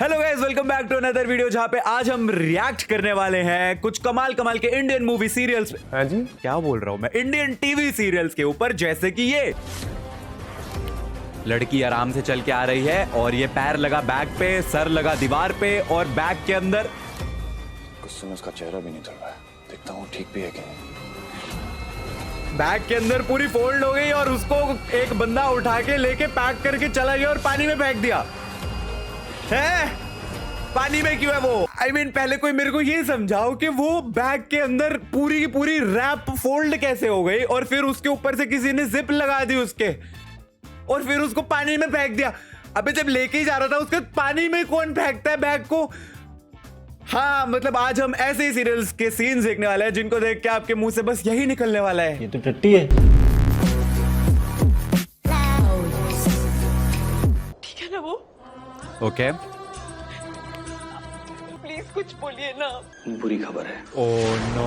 Hello guys, welcome back to another video जहां पे आज हम रिएक्ट करने वाले हैं कुछ कमाल कमाल के इंडियन मूवी सीरियल्स। हाँ जी, क्या बोल रहा हूं मैं, इंडियन टीवी सीरियल्स के ऊपर। जैसे कि ये लड़की आराम से चल के आ रही है और ये पैर लगा बैग पे, सर लगा दीवार पे और बैग के अंदर कुछ समय उसका चेहरा भी नहीं चल रहा है। देखता हूँ ठीक भी है कि नहीं। बैग के अंदर पूरी फोल्ड हो गई और उसको एक बंदा उठा के लेके पैक करके चला गया और पानी में फेंक दिया है। पानी में क्यों है वो? I mean, पहले कोई मेरे को ये समझाओ कि वो बैग के अंदर पूरी की पूरी रैप फोल्ड कैसे हो गई और फिर उसके ऊपर से किसी ने जिप लगा दी उसके और फिर उसको पानी में फेंक दिया। अबे जब लेके ही जा रहा था उसके पानी में कौन फेंकता है बैग को? हाँ, मतलब आज हम ऐसे ही सीरियल्स के सीन्स देखने वाले हैं जिनको देख के आपके मुंह से बस यही निकलने वाला है, ये तो टट्टी है। ठीक है ना वो? ओके। प्लीज कुछ बोलिए ना। बुरी खबर है, ओह नो,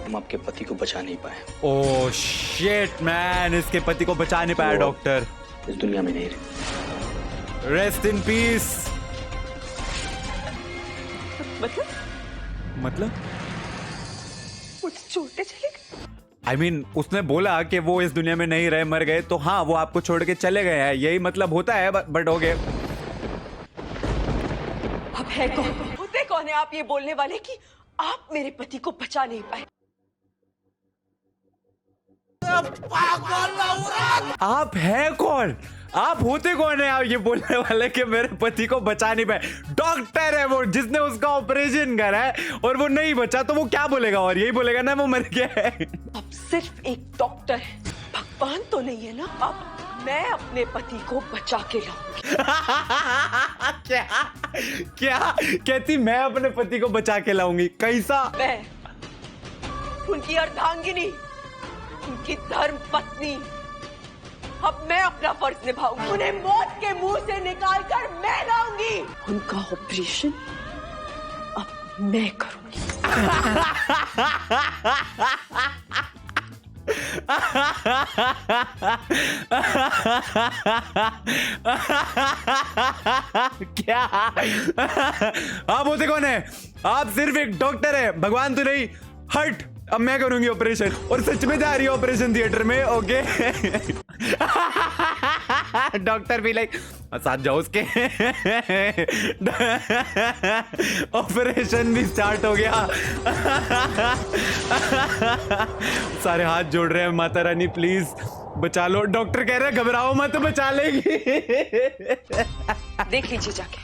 हम आपके पति को बचा नहीं पाए। ओह शिट मैन, इसके पति को बचा नहीं पाया डॉक्टर। इस दुनिया में नहीं रहे। Rest in peace. मतलब वो छोड़ते चले गए। I mean, उसने बोला कि वो इस दुनिया में नहीं रहे, मर गए, तो हाँ वो आपको छोड़ के चले गए हैं, यही मतलब होता है। बट हो गए। अब है कौन? होते कौन है आप ये बोलने वाले कि आप मेरे पति को बचा नहीं पाए? आप हैं कौन? आप होते कौन है? आप ये बोलने वाले कि मेरे पति को बचा नहीं पाए। डॉक्टर है वो, जिसने उसका ऑपरेशन करा है और वो नहीं बचा, तो वो क्या बोलेगा? और यही बोलेगा ना वो मर गया है। अब सिर्फ एक डॉक्टर है, भगवान तो नहीं है ना। अब मैं अपने पति को बचा के लाऊंगी। क्या कहती? मैं अपने पति को बचा के लाऊंगी? कैसा? मैं उनकी अर्धांगिनी, उनकी धर्म पत्नी। अब मैं अपना फर्ज निभाऊंगी, उन्हें मौत के मुंह से निकालकर मैं लाऊंगी। उनका ऑपरेशन अब मैं करूंगी। क्या? आप होते कौन है? आप सिर्फ एक डॉक्टर है, भगवान तो नहीं। हट, अब मैं करूंगी ऑपरेशन। और सच में जा रही है ऑपरेशन थिएटर में। ओके। डॉक्टर भी लाइक साथ जाओ उसके। ऑपरेशन भी स्टार्ट हो गया। सारे हाथ जोड़ रहे हैं, माता रानी प्लीज बचा लो। डॉक्टर कह रहे हैं घबराओ मत, बचा लेगी। देख लीजिए जाके,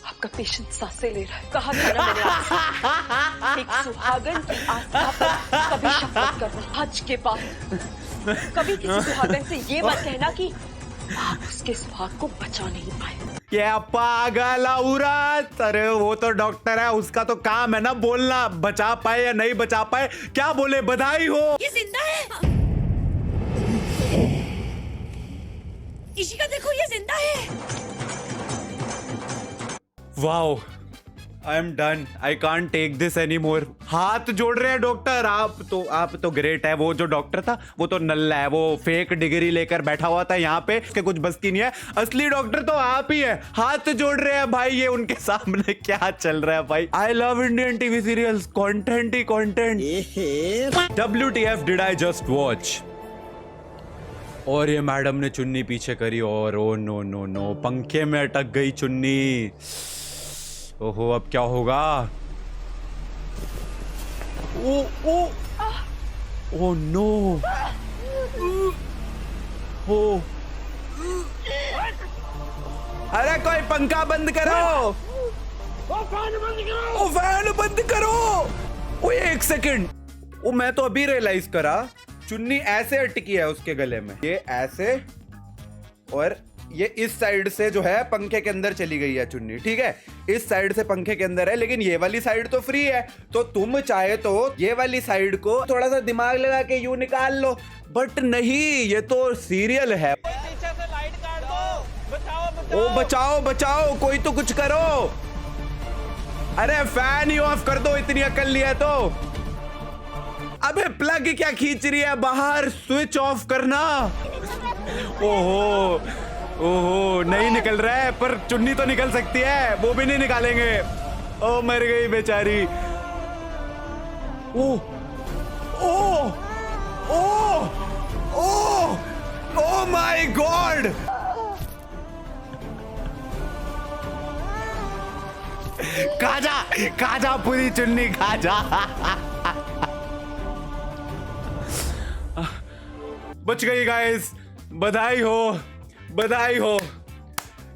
आपका पेशेंट सांसें ले रहा है। कहा था ना मैंने आपसे, एक सुहागन की आस्था पर कभी शक मत करना। आज के बाद कभी किसी सुहागन से ये मत कहना कि आप उसके सुहाग को बचा नहीं पाए। क्या पागल औरत! अरे वो तो डॉक्टर है, उसका तो काम है ना बोलना, बचा पाए या नहीं बचा पाए। क्या बोले? बधाई हो। ये जिंदा है। इशिका देखो, ये जिंदा है। Wow, I am done, I can't take this any more. हाथ जोड़ रहे हैं डॉक्टर। आप तो ग्रेट है। वो जो डॉक्टर था वो तो नल्ला है, वो फेक डिग्री लेकर बैठा हुआ था यहाँ पे, उसके कुछ बस की नहीं है। असली डॉक्टर तो आप ही है। हाथ जोड़ रहे हैं भाई, ये उनके सामने क्या चल रहा है भाई? I love Indian TV serials, content ही content. WTF did I just watch? और ये मैडम ने चुन्नी पीछे करी और ओ नो नो नो, पंखे में अटक गई चुन्नी। ओहो, अब क्या होगा? ओ ओ ओ नो, ओ अरे कोई पंखा बंद करो, ओ फैन बंद करो। ओ एक सेकंड, ओ मैं तो अभी रियलाइज करा, चुन्नी ऐसे अटकी है उसके गले में, ये ऐसे, और ये इस साइड से जो है पंखे के अंदर चली गई है चुन्नी। ठीक है, इस साइड से पंखे के अंदर है, लेकिन ये वाली साइड तो फ्री है। तो तुम चाहे तो ये वाली साइड को थोड़ा सा दिमाग लगा के यूं निकाल लो, बट नहीं, ये तो सीरियल है। पीछे से लाइट काट दो, बचाओ ओ बचाओ बचाओ, कोई तो कुछ करो। अरे फैन ही ऑफ कर दो, इतनी अकल लिया है तो। अबे प्लग क्या खींच रही है बाहर? स्विच ऑफ करना। ओहो ओहो नहीं निकल रहा है, पर चुन्नी तो निकल सकती है, वो भी नहीं निकालेंगे। ओ मर गई बेचारी। ओ ओ ओ ओ ओ माय गॉड। खा जा पूरी चुन्नी, खा जा। बच गई गाइस, बधाई हो, बधाई हो।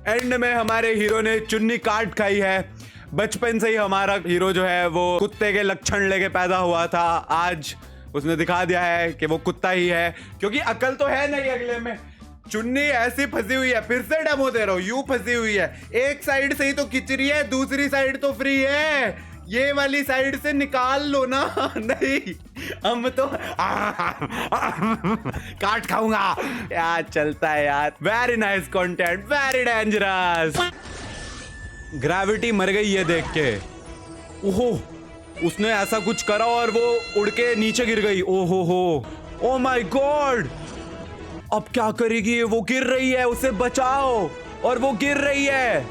एंड में हमारे हीरो ने चुन्नी काट खाई है। बचपन से ही हमारा हीरो जो है वो कुत्ते के लक्षण लेके पैदा हुआ था। आज उसने दिखा दिया है कि वो कुत्ता ही है, क्योंकि अकल तो है नहीं अगले में। चुन्नी ऐसी फंसी हुई है, फिर से डेमो दे रहा हूं, यूं फंसी हुई है। एक साइड से ही तो खिंच रही है, दूसरी साइड तो फ्री है। ये वाली साइड से निकाल लो ना। नहीं हम तो काट खाऊंगा यार। चलता है यार। Very nice content, very dangerous. Gravity मर गई ये देख के। ओहो, उसने ऐसा कुछ करा और वो उड़ के नीचे गिर गई। ओहो हो, ओ माय गॉड। अब क्या करेगी? वो गिर रही है, उसे बचाओ। और वो गिर रही है,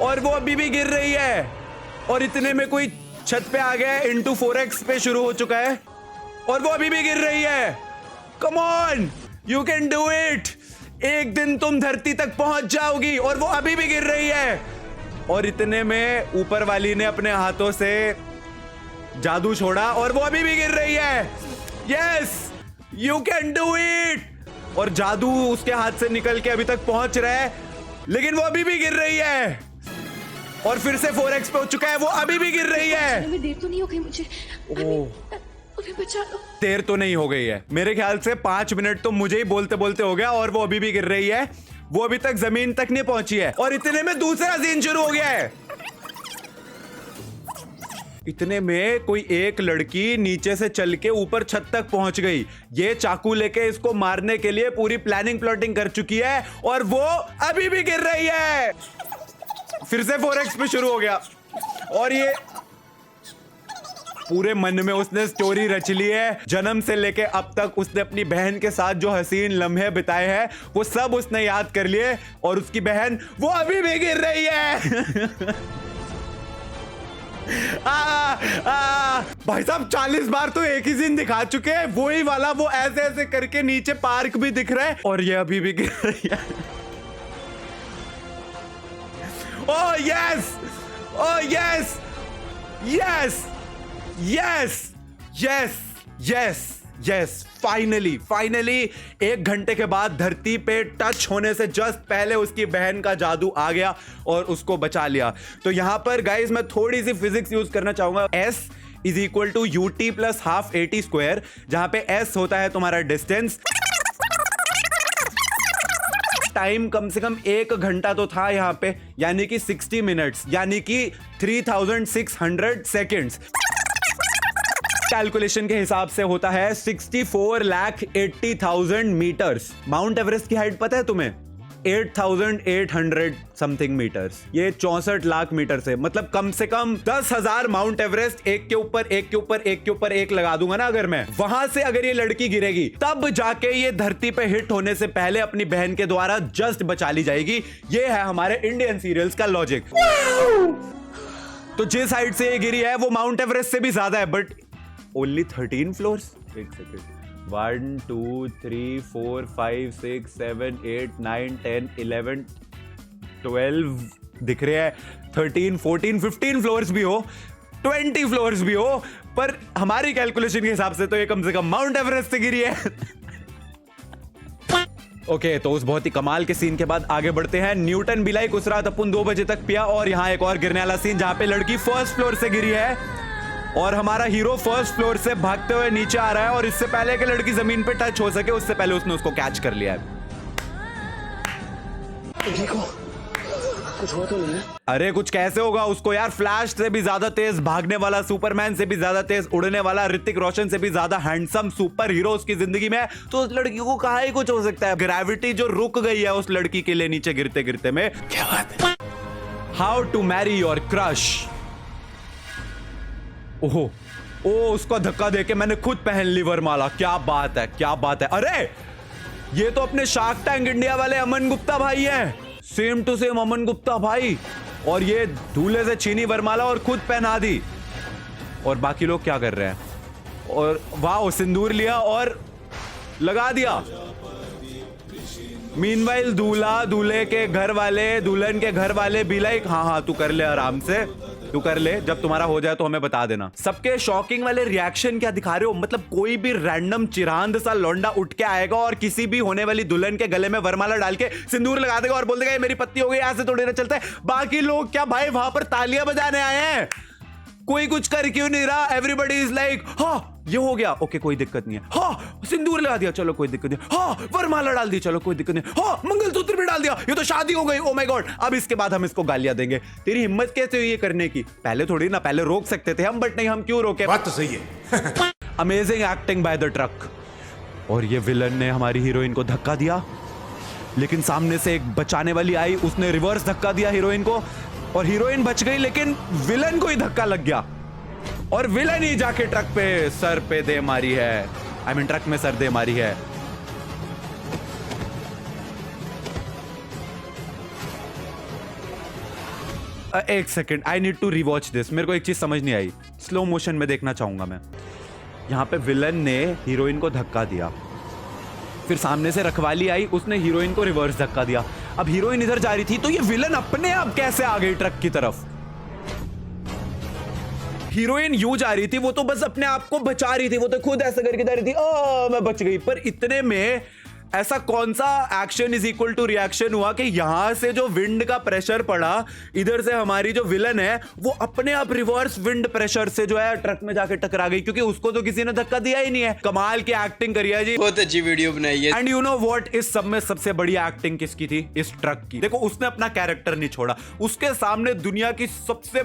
और वो अभी भी गिर रही है। और इतने में कोई छत पे आ गया, इंटू 4x पे शुरू हो चुका है, और वो अभी भी गिर रही है। Come on, you can do it. एक दिन तुम धरती तक पहुंच जाओगी। और वो अभी भी गिर रही है। और इतने में ऊपर वाली ने अपने हाथों से जादू छोड़ा, और वो अभी भी गिर रही है। Yes, you can do it. और जादू उसके हाथ से निकल के अभी तक पहुंच रहा है, लेकिन वो अभी भी गिर रही है। और फिर से 4x पे हो चुका है, वो अभी भी गिर रही है। में देर तो नहीं हो गई मुझे? अभी बचा लो। देर तो नहीं हो गई है, मेरे ख्याल से 5 मिनट तो मुझे ही बोलते बोलते हो गया। और वो अभी भी गिर रही है, वो अभी तक जमीन तक नहीं पहुंची है। और इतने में दूसरा सीन शुरू हो गया है। इतने में कोई एक लड़की नीचे से चल के ऊपर छत तक पहुंच गई। ये चाकू लेके इसको मारने के लिए पूरी प्लानिंग प्लॉटिंग कर चुकी है, और वो अभी भी गिर रही है। फिर से 4x पे शुरू हो गया। और ये पूरे मन में उसने स्टोरी रच ली है। जन्म से लेके अब तक उसने अपनी बहन के साथ जो हसीन लम्हे बिताए हैं, वो सब उसने याद कर लिए। और उसकी बहन वो अभी भी गिर रही है। भाई साहब 40 बार तो एक ही सीन दिखा चुके हैं, वही वाला। वो ऐसे ऐसे करके नीचे पार्क भी दिख रहा है, और ये अभी भी गिर रही है। Oh yes, oh yes, yes, yes, yes, yes, yes. Finally, finally 1 घंटे के बाद धरती पे टच होने से जस्ट पहले उसकी बहन का जादू आ गया और उसको बचा लिया। तो यहां पर गाइस मैं थोड़ी सी फिजिक्स यूज करना चाहूंगा। S is equal to UT plus half AT square, जहां पे S होता है तुम्हारा डिस्टेंस। टाइम कम से कम 1 घंटा तो था यहां पे, यानी कि 60 मिनट्स, यानी कि 3600 सेकेंड्स। कैलकुलेशन के हिसाब से होता है 64,80,000 मीटर्स। माउंट एवरेस्ट की हाइट पता है तुम्हें? 8,800 समथिंग मीटर्स। ये 64 लाख मीटर से, मतलब कम से कम 10,000 माउंट एवरेस्ट एक के ऊपर एक के ऊपर एक के ऊपर एक लगा दूंगा ना अगर मैं, वहां से अगर ये लड़की गिरेगी तब जाके ये धरती पे हिट होने से पहले अपनी बहन के द्वारा जस्ट बचा ली जाएगी। ये है हमारे इंडियन सीरियल्स का लॉजिक। तो जिस हाइट से ये गिरी है वो माउंट एवरेस्ट से भी ज्यादा है, बट ओनली 13 फ्लोर्स। एक सेकेंड, 1 2 3 4 5 6 7 8 9 10 11 12 दिख रहे हैं, 13 14 15 फ्लोर्स भी हो, 20 फ्लोर्स भी हो, पर हमारी कैलकुलेशन के हिसाब से तो ये कम से कम माउंट एवरेस्ट से गिरी है। ओके, तो उस बहुत ही कमाल के सीन के बाद आगे बढ़ते हैं। न्यूटन बी लाइक उस रात अपन 2 बजे तक पिया। और यहाँ एक और गिरने वाला सीन, जहां पे लड़की फर्स्ट फ्लोर से गिरी है और हमारा हीरो फर्स्ट फ्लोर से भागते हुए नीचे आ रहा है। और इससे पहले कि लड़की जमीन पे टच हो सके, उससे पहले उसने उसको कैच कर लिया है। कुछ हुआ तो नहीं है? अरे कुछ कैसे होगा उसको यार, फ्लैश से भी ज्यादा तेज भागने वाला, सुपरमैन से भी ज्यादा तेज उड़ने वाला, ऋतिक रोशन से भी ज्यादा हैंडसम सुपर हीरो उसकी जिंदगी में, तो उस लड़की को कहाँ ही कुछ हो सकता है। ग्रेविटी जो रुक गई है उस लड़की के लिए नीचे गिरते गिरते में। क्या बात है। How to marry your crush. ओहो, ओ उसको धक्का देके मैंने खुद पहन ली वरमाला। क्या बात है, क्या बात है। अरे ये तो अपने शार्क टैंक इंडिया वाले अमन गुप्ता भाई हैं, same to same Aman Gupta भाई। और ये दूल्हे से चीनी वरमाला और खुद पहना दी। और बाकी लोग क्या कर रहे हैं? और वाह, सिंदूर लिया और लगा दिया। मीनवाइल दूल्हा, दूल्हे के घर वाले, दुल्हन के घर वाले भी लाइक हाँ तू कर ले, आराम से तू कर ले, जब तुम्हारा हो जाए तो हमें बता देना। सबके शॉकिंग वाले रिएक्शन क्या दिखा रहे हो? मतलब कोई भी रैंडम चिरांद सा लौंडा उठ के आएगा और किसी भी होने वाली दुल्हन के गले में वरमाला डाल के सिंदूर लगा देगा और बोल देगा ये मेरी पत्नी हो गई, ऐसे थोड़ी ना चलता है। बाकी लोग क्या भाई वहां पर तालियां बजाने आए हैं? कोई कुछ कर क्यों नहीं रहा? एवरीबॉडी इज लाइक हाँ ये हो गया, ओके कोई दिक्कत नहीं है। हाँ सिंदूर लगा दिया, चलो कोई दिक्कत नहीं। हाँ वरमाला डाल दी, चलो कोई दिक्कत नहीं। हाँ मंगलसूत्र भी डाल दिया, ये तो शादी हो गई। ओ माय गॉड, अब इसके बाद हम इसको गालियां देंगे। तेरी हिम्मत कैसे हुई ये करने की? पहले थोड़ी ना, पहले रोक सकते थे हम, बट नहीं, हम क्यों रोके? बात तो सही है। Amazing acting by the truck. और ये विलन ने हमारी हीरोइन को धक्का दिया, लेकिन सामने से एक बचाने वाली आई, उसने रिवर्स धक्का दिया हीरोइन को और हीरोइन बच गई, लेकिन विलन को ही धक्का लग गया और विलन ही जाके ट्रक पे सर पे दे मारी है। आई मीन ट्रक में सर दे मारी है। एक second, I need to rewatch this. मेरे को एक चीज समझ नहीं आई, स्लो मोशन में देखना चाहूंगा मैं। यहां पे विलन ने हीरोइन को धक्का दिया, फिर सामने से रखवाली आई, उसने हीरोइन को रिवर्स धक्का दिया। अब हीरोइन इधर जा रही थी तो ये विलन अपने आप कैसे आ गई ट्रक की तरफ? हीरोइन यूं जा रही थी, वो तो बस अपने आप को बचा रही थी, वो तो खुद ऐसा करके जा रही थी, ओ मैं बच गई। पर इतने में ऐसा कौन सा action is equal to reaction हुआ कि यहां से जो विंड का प्रेशर पड़ा, इधर से हमारी जो विलन है वो अपने आप रिवर्स विंड प्रेशर से जो है ट्रक में जाके टकरा गई, क्योंकि उसको तो किसी ने धक्का दिया ही नहीं है। कमाल की एक्टिंग करी है जी, बहुत अच्छी वीडियो बनाई है। एंड यू नो व्हाट, इस सब में सबसे बड़ी एक्टिंग किसकी थी? इस ट्रक की। देखो उसने अपना कैरेक्टर नहीं छोड़ा, उसके सामने दुनिया की सबसे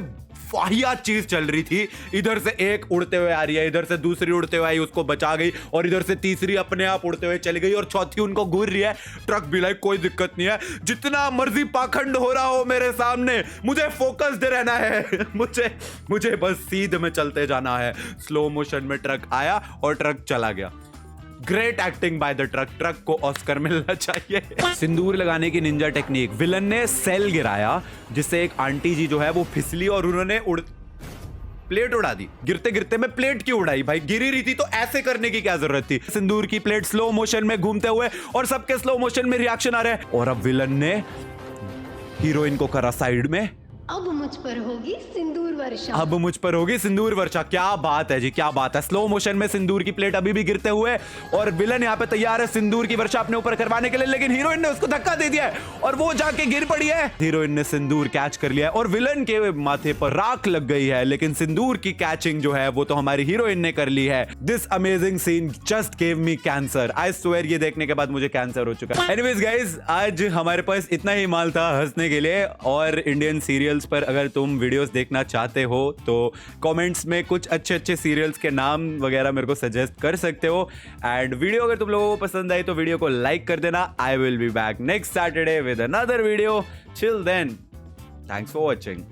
वाहियात चीज चल रही थी। इधर से एक उड़ते हुए आ रही है, इधर से दूसरी उड़ते हुए आई, उसको बचा गई, और इधर से तीसरी अपने आप उड़ते हुए चली गई, और चौथी उनको घूर रही है। ट्रक भी लाइक कोई दिक्कत नहीं है, जितना मर्जी पाखंड हो रहा हो मेरे सामने, मुझे फोकस्ड रहना है। मुझे बस सीध में चलते जाना है। स्लो मोशन में ट्रक आया और ट्रक चला गया। Great acting by the truck. Truck को ऑस्कर मिलना चाहिए। सिंदूर लगाने की निंजा टेक्निक। विलन ने सेल गिराया, जिससे एक आंटी जी जो है वो फिसली और उन्होंने प्लेट उड़ा दी। गिरते गिरते में प्लेट क्यों उड़ाई भाई? गिरी रही थी तो ऐसे करने की क्या जरूरत थी? सिंदूर की प्लेट स्लो मोशन में घूमते हुए और सबके स्लो मोशन में रिएक्शन आ रहे हैं। और अब विलन ने हीरोइन को करा साइड में। अब मुझ पर होगी सिंदूर वर्षा। अब मुझ पर होगी सिंदूर वर्षा। क्या बात है जी, क्या बात है। स्लो मोशन में सिंदूर की प्लेट अभी भी गिरते हुए, और विलन यहाँ पे तैयार है सिंदूर की वर्षा अपने ऊपर करवाने के लिए, लेकिन हीरोइन ने उसको धक्का दे दिया है और वो जाके गिर पड़ी है। हीरोइन ने सिंदूर कैच कर लिया है और विलन के माथे पर राख लग गई है, लेकिन सिंदूर की कैचिंग जो है वो तो हमारी हीरोइन ने कर ली है। This amazing scene just gave me cancer. I swear ये देखने के बाद मुझे कैंसर हो चुका है। एनीवेज गाइस, आज हमारे पास इतना ही माल था हंसने के लिए। और इंडियन सीरियल्स पर अगर तुम वीडियोस देखना चाहते हो तो कमेंट्स में कुछ अच्छे अच्छे सीरियल्स के नाम वगैरह मेरे को सजेस्ट कर सकते हो। एंड वीडियो अगर तुम लोगों को पसंद आई तो वीडियो को लाइक कर देना। I will be back next Saturday with another video. Till then, thanks for watching.